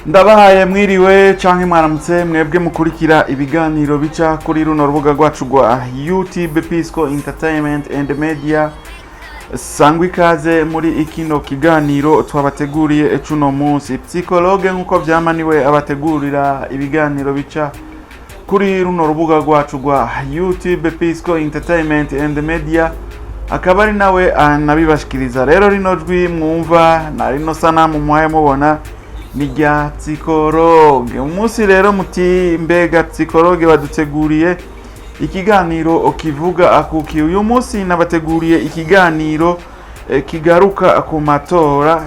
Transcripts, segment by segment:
Ndabahaye mwiriwe canke mwaramutse mwebwe mukurikira ibiganiro bica kuri runo rubuga rwacu rwa YouTube Pisco Entertainment and Media. Sangwa ikaze muri ikino kiganiro twabateguriye cuno munsi. Psychologue nkuko vyamaniwe abategurira ibiganiro bica kuri runo rubuga rwacu rwa YouTube Pisco Entertainment and Media, akaba ari nawe anabibashikiriza. Rero rino jwi mwumva na rino sanamu muhaye mubona ni rya Psychologue. Umunsi rero muti mbega Psychologue baduteguriye ikiganiro kivuga akuki. Uyu munsi nabateguriye ikiganiro kigaruka ku matora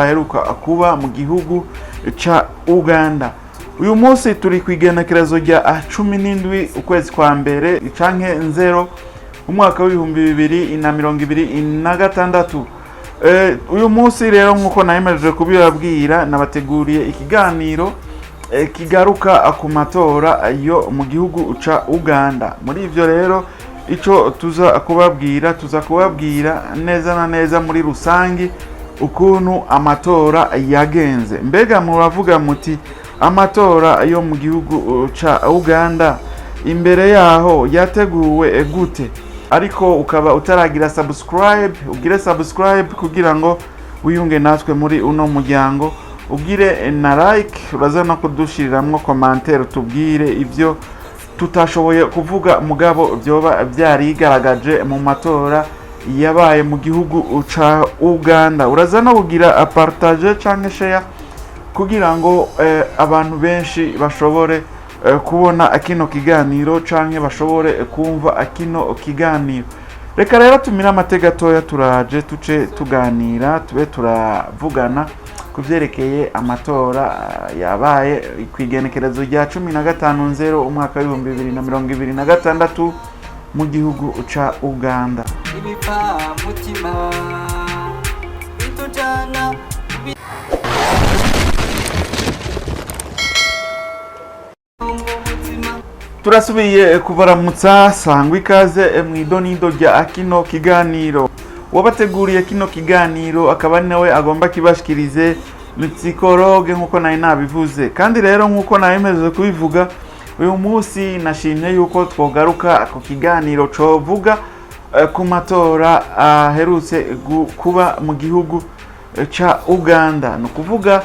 aheruka kuba mu gihugu ca Uganda. Uyu munsi turi kwigenekerezo rya 17 ukwezi kwa mbere canke 0 umwaka w'ibihumbi 2026. Uyu munsi rero nkuko nayemeje kubibabwira nabateguriye ikiganiro kigaruka ku matora yo mu gihugu ca Uganda. Muri ivyo rero ico tuza kubabwira neza na neza muri rusangi ukuntu amatora yagenze. Mbega muravuga muti amatora yo mu gihugu ca Uganda imbere yaho yateguwe gute? Ariko ukaba utaragira subscribe, ugire subscribe kugira ngo wiyunge natwe muri uno muryango, ugire na like, uraza no kudushiriramwo commentaire tubwire ivyo tutashoboye kuvuga mugabo byoba byarigaragaje mu matora yabaye mu gihugu ca Uganda. Uraza no kugira partage canke share kugira ngo abantu benshi bashobore kubona akino kiganiro canke bashobore kumva akino kiganiro. Reka rero tumira amateka toya turaje tuce tuganira tube turavugana kuvyerekeye amatora yabaye kwigenekerezo rya 15/0 umwaka wa 2026 mu gihugu ca Uganda. Ibipa mutima bitujana turasubiye kubaramutsa. Sangwa ikaze mwidonido rya akino kiganiro. Wabateguriye kino kiganiro akaba nawe agomba kibashikirize ni Psychologue nkuko naye nabivuze. Kandi rero nkuko nayemeje kubivuga, uyu munsi nashimye yuko twogaruka ku kiganiro covuga ku matora aherutse kuba mu gihugu ca Uganda. No kuvuga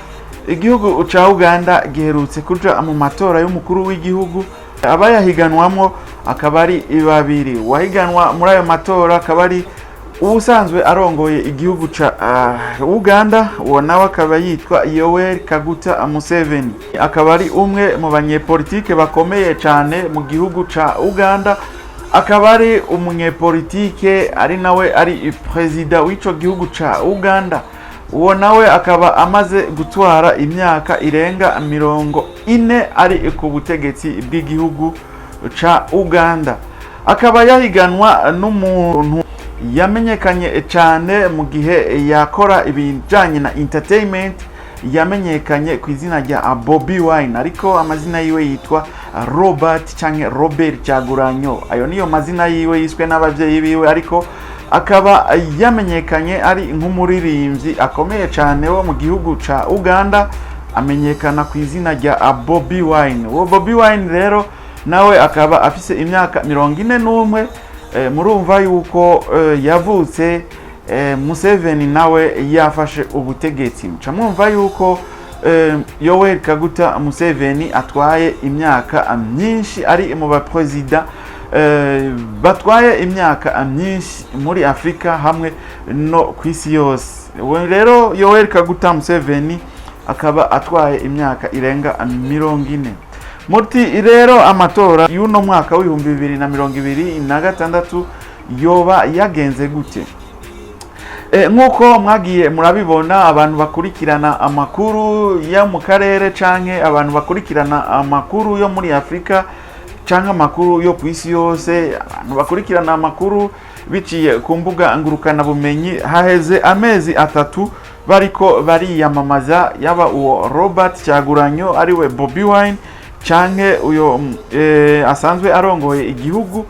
igihugu ca Uganda giherutse kuja mu matora y'umukuru w'igihugu. Abayahiganwamo akaba ari babiri. Wahiganwa muri ayo matora akaba ari ubusanzwe arongoye igihugu ca Uganda, uwo nawe akaba yitwa Yoweri Kaguta Museveni. Akaba ari umwe mu banyepolitike bakomeye cyane mu gihugu ca Uganda, akaba ari umunyepolitike ari nawe ari president w'ico gihugu ca Uganda. Uwo nawe akaba amaze gutwara imyaka irenga 40 ari ku butegetsi bw'igihugu ca Uganda. Akaba yahiganwa n'umuntu yamenyekanye cyane mu gihe yakora ibijanye na entertainment, yamenyekanye ku izina rya Bobi Wine, ariko amazina yiwe yitwa Robert canke Robert Kyagulanyi. Ayo niyo mazina yiwe yiswe n'abavyeyi biwe, ariko akaba yamenyekanye ari nk'umuririmbyi akomeye cyane wo mu gihugu ca Uganda, amenyekana ku izina rya Bobi Wine. Uwo Bobi Wine rero nawe akaba afise imyaka 41. Murumva yuko yavutse Museveni nawe yafashe ubutegetsi. Mwumva yuko Yoweri Kaguta Museveni atwaye imyaka myinshi ari mu bapresident batwaye imyaka myinshi muri Afrika hamwe no kwisi yose. Rero Yoweri Kaguta Museveni akaba atwaye imyaka irenga 40. Muti rero amatora y'uno mwaka wa 2026 yoba yagenze gute? Nkuko mwagiye murabibona, abantu bakurikirana amakuru ya mu karere canke abantu bakurikirana amakuru yo muri Afrika canke amakuru yo kwisi yose, abantu bakurikirana amakuru biciye ku mbuga ngurukana bumenyi, haheze amezi 3 bariko bariyamamaza, yaba uwo Robert Kyagulanyi ariwe Bobi Wine canke uyo asanzwe arongoye igihugu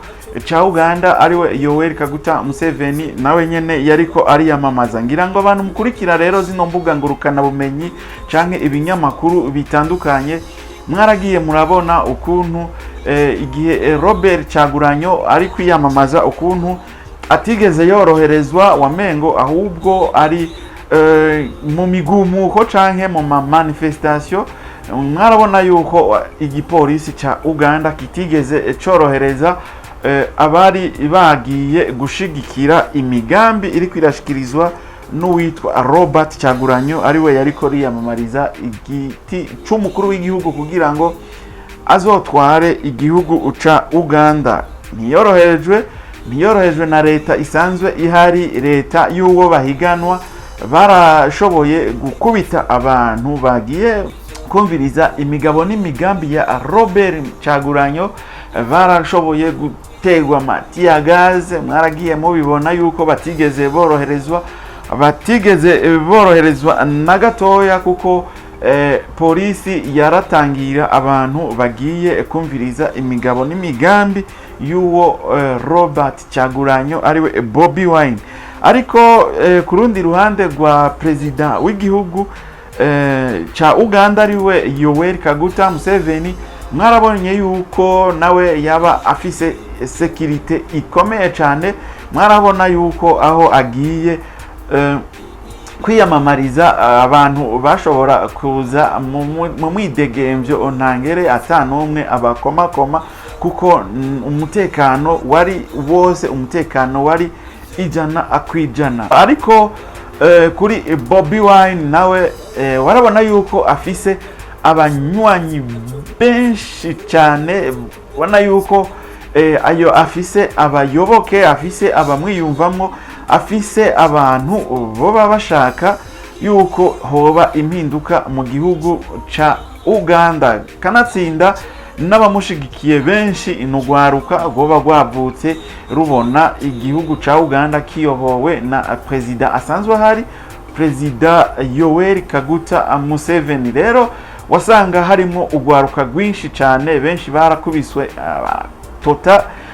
ca Uganda ariwe Yoweri Kaguta Museveni nawe nyene yariko ariyamamaza. Ngira ngo abantu mukurikira rero zino mbuga ngurukana bumenyi canke ibinyamakuru bitandukanye mwaragiye murabona ukuntu igihe Robert Kyagulanyi ari kwiyamamaza ukuntu atigeze yoroherezwa wamengo ahubwo ari mu migumuko canke mu manifestation. Mwarabona yuko igipolisi ca Uganda kitigeze corohereza abari bagiye gushigikira imigambi iri kwirashikirizwa n'uwitwa Robert Kyagulanyi ariwe yariko riyamamariza igiti c'umukuru w'igihugu kugira ngo azotware igihugu ca Uganda. Ntiyorohejwe na leta isanzwe ihari, leta y'uwo bahiganwa. Barashoboye gukubita abantu bagiye kumviriza imigabo n'imigambi ya Robert Kyagulanyi, barashoboye gutegwa matiya gaze. Mwaragiye mubibona yuko batigeze boroherezwa na gatoya, kuko polisi yaratangira abantu bagiye kumviriza imigabo n'imigambi y'uwo Robert Kyagulanyi ariwe Bobi Wine. Ariko ku rundi ruhande rwa perezida w'igihugu cha Uganda ariwe Yoweri Kaguta Museveni, mwarabonye yuko nawe yaba afise security ikomeye cyane. Mwarabona yuko aho agiye kwiyamamariza abantu bashobora kuza mu mwidegemvyo ntangere atanumwe abakomakoma, kuko umutekano wari wose, umutekano wari ijana akwijana. Ariko kuri Bobi Wine nawe warabona yuko afise abanywanyi benshi cyane, ubona yuko ayo afise abayoboke, afise abamwiyumvamo, afise abantu boba bashaka yuko hoba impinduka mu gihugu ca Uganda. Kanatsinda n'abamushigikiye benshi inugwaruka goba rwavutse rubona igihugu ca Uganda kiyobowe na perezida asanzwe hari, perezida Yoweri Kaguta Museveni. Rero wasanga harimo ugwaruka rwinshi cyane, benshi barakubiswe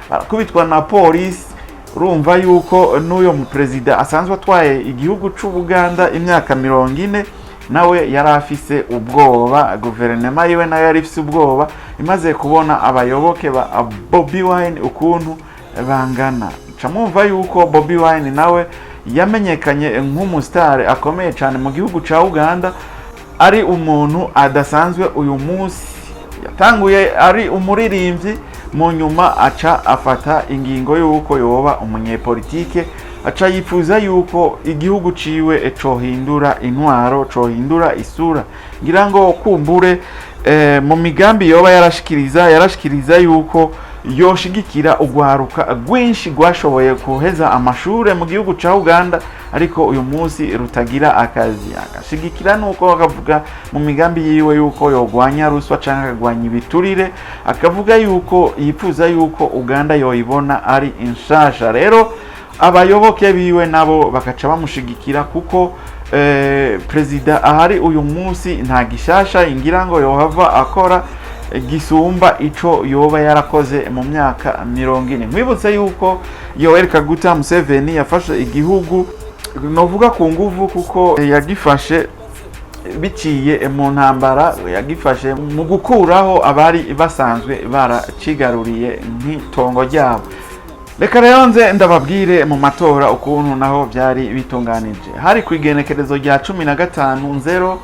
barakubitwa na polisi. Urumva yuko n'uyo mu perezida asanzwe atwaye igihugu c'u Uganda imyaka 40 nawe yari afise ubwoba, guverinoma yiwe nayo yari ifise ubwoba imaze kubona abayoboke ba Bobi Wine ukuntu bangana. Camumva yuko Bobi Wine nawe yamenyekanye nk'umustar akomeye cyane mu gihugu ca Uganda, ari umuntu adasanzwe. Uyu munsi yatanguye ari umuririmbyi, mu nyuma aca afata ingingo yuko yoba umunyepolitike, aca yifuza yuko igihugu ciwe cohindura intwaro, cohindura isura. Ngira ngo kumbure mu migambi yoba yarashikiriza yuko yoshigikira ugwaruka rwinshi rwashoboye kuheza amashure mu gihugu ca Uganda, ariko uyu munsi rutagira akazi. Agashigikira nuko akavuga mu migambi yiwe yuko yogwanya ruswa canke akagwanya ibiturire, akavuga yuko yifuza yuko Uganda yoyibona ari inshasha. Rero abayoboke biwe nabo bakaca bamushigikira, kuko perezida ahari uyu munsi nta gishasha ingira ngo yohava akora gisumba ico yoba yarakoze mu myaka 40. Mwibutse yuko Yoweri Kaguta Museveni yafashe igihugu novuga ku nguvu, kuko yagifashe biciye mu ntambara, yagifashe mu gukuraho abari basanzwe baracigaruriye nk'itongo ryabo. Reka rero nze ndababwire mu matora ukuntu naho byari bitunganije. Hari ku igenekerezo rya 15/0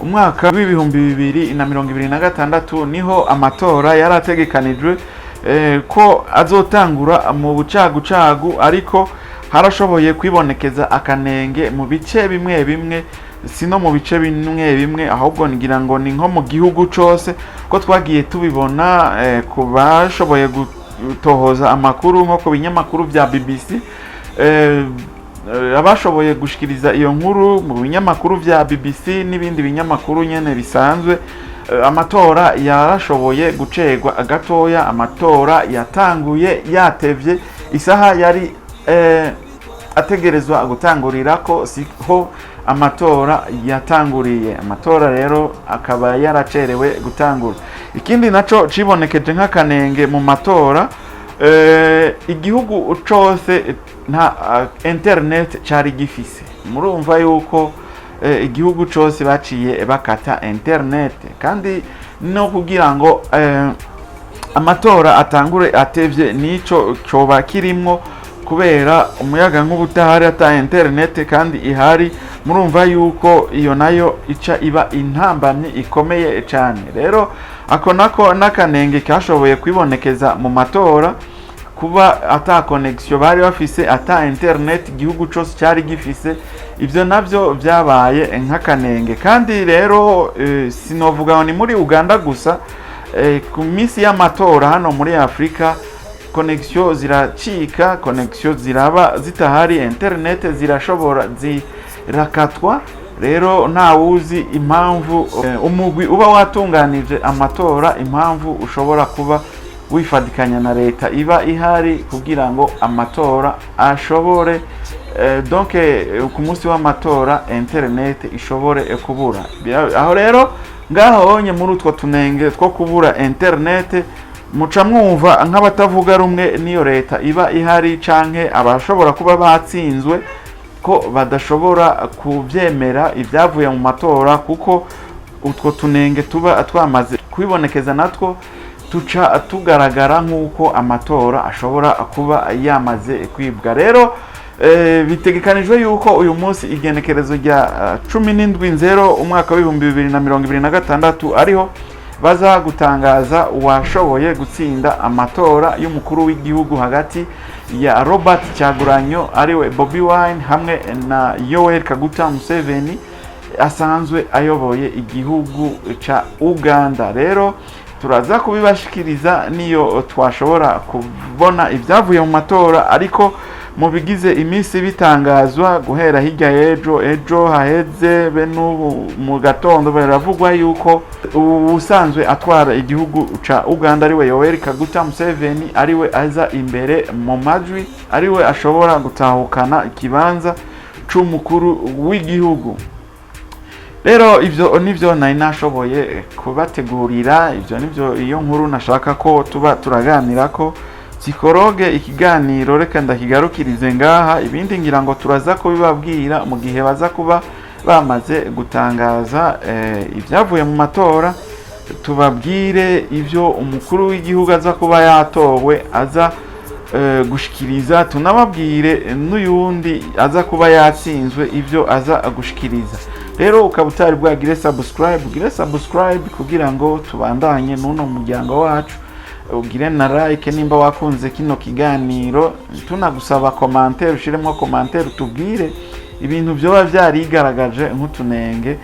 umwaka w'ibihumbi 2026 niho amatora yarategekanijwe ko azotangura mu bucagucagu, ariko harashoboye kwibonekeza akanenge mu bice bimwe sino mu bice bimwe ahubwo ngira ngo ni nko mu gihugu cose, ko twagiye tubibona ku bashoboye gutohoza amakuru nko ku binyamakuru vya BBC, abashoboye gushikiriza iyo nkuru mu binyamakuru vya BBC n'ibindi binyamakuru nyene bisanzwe. Amatora yarashoboye gucegwa agatoya, amatora yatanguye yatevye, isaha yari ategerezwa gutangurira ko siho amatora yatanguriye. Amatora rero akaba yaracerewe gutangura. Ikindi naco cibonekeje nk'akanenge mu matora, igihugu cose nta internet cari gifise. Murumva yuko igihugu cose baciye bakata internet, kandi no kugira ngo amatora atangure atevye nico coba kirimwo, kubera umuyaga nk'ubutahari ata internet kandi ihari. Murumva yuko iyo nayo ica iba intambamye ikomeye cyane. Rero ako nako n'akanenge kashoboye kwibonekeza mu matora, kuba ata connection bari bafise, ata internet igihugu cyose cyari gifise. Ibyo navyo byabaye nk'akanenge. Kandi rero sinovuga ni muri Uganda gusa, ku minsi y'amatora hano muri Afrika connection ziracika, connection ziraba zitahari, internet zirashobora zirakatwa. Rero nta wuzi impamvu umugwi uba watunganije amatora, impamvu ushobora kuba wifadikanya na leta iba ihari kugira ngo amatora ashobore donc ku munsi w'amatora internet ishobore kubura. Aho rero ngaho onye muri utwo tunenge two kubura internet, muca mwumva nk'abatavuga rumwe niyo leta iba ihari canke abashobora kuba batsinzwe ko badashobora kuvyemera ibyavuye mu matora, kuko utwo tunenge tuba twamaze kwibonekeza natwo tuca tugaragara nk'uko amatora ashobora kuba yamaze kwibwa. Rero bitegekanijwe yuko uyu munsi igenekerezo rya 17/0 umwaka w'ibihumbi 2026 ariho baza gutangaza uwashoboye gutsinda amatora y'umukuru w'igihugu hagati ya Robert Kyagulanyi ariwe Bobi Wine hamwe na Yoweri Kaguta Museveni asanzwe ayoboye igihugu ca Uganda. Rero turaza kubibashikiriza niyo twashobora kubona ibyavuye mu matora, ariko mu bigize iminsi bitangazwa guhera hirya ejo haheze be n'ubu mu gatondo baravugwa yuko usanzwe atwara igihugu ca Uganda ariwe Yoweri Kaguta Museveni ariwe aza imbere mu majwi, ariwe ashobora gutahukana ikibanza c'umukuru w'igihugu. Rero ivyo nivyo nari nashoboye kubategurira, ivyo nivyo iyo nkuru nashaka ko tuba turaganira ko Psikologe ikiganiro reka ndakigarukirize ngaha. Ibindi ngira ngo turaza kubibabwira mu gihe baza kuba bamaze gutangaza ibyavuye mu matora, tubabwire ivyo umukuru w'igihugu aza kuba yatowe aza gushikiriza, tunababwire n'uyundi aza kuba yatsinzwe ivyo aza gushikiriza. Rero ukaba utari bwagire subscribe kugira ngo tubandanye n'uno muryango wacu, ugire na like nimba wakunze kino kiganiro, tunagusaba commentaire, ushiremo commentaire tubwire ibintu byoba byarigaragaje nk'utunenge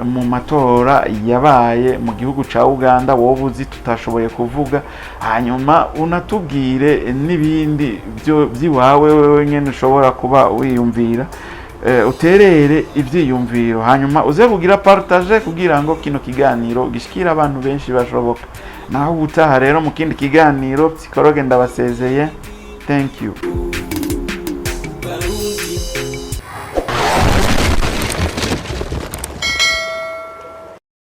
mu matora yabaye mu gihugu ca Uganda wowe uzi tutashoboye kuvuga, hanyuma unatubwire n'ibindi byo byiwawe wewe nyene ushobora kuba wiyumvira, uterere ivyiyumviro, hanyuma uze kugira partage kugira ngo kino kiganiro gishikira abantu benshi bashoboka. Naho ubutaha rero mu kindi kiganiro Psikologe ndabasezeye. Thank you.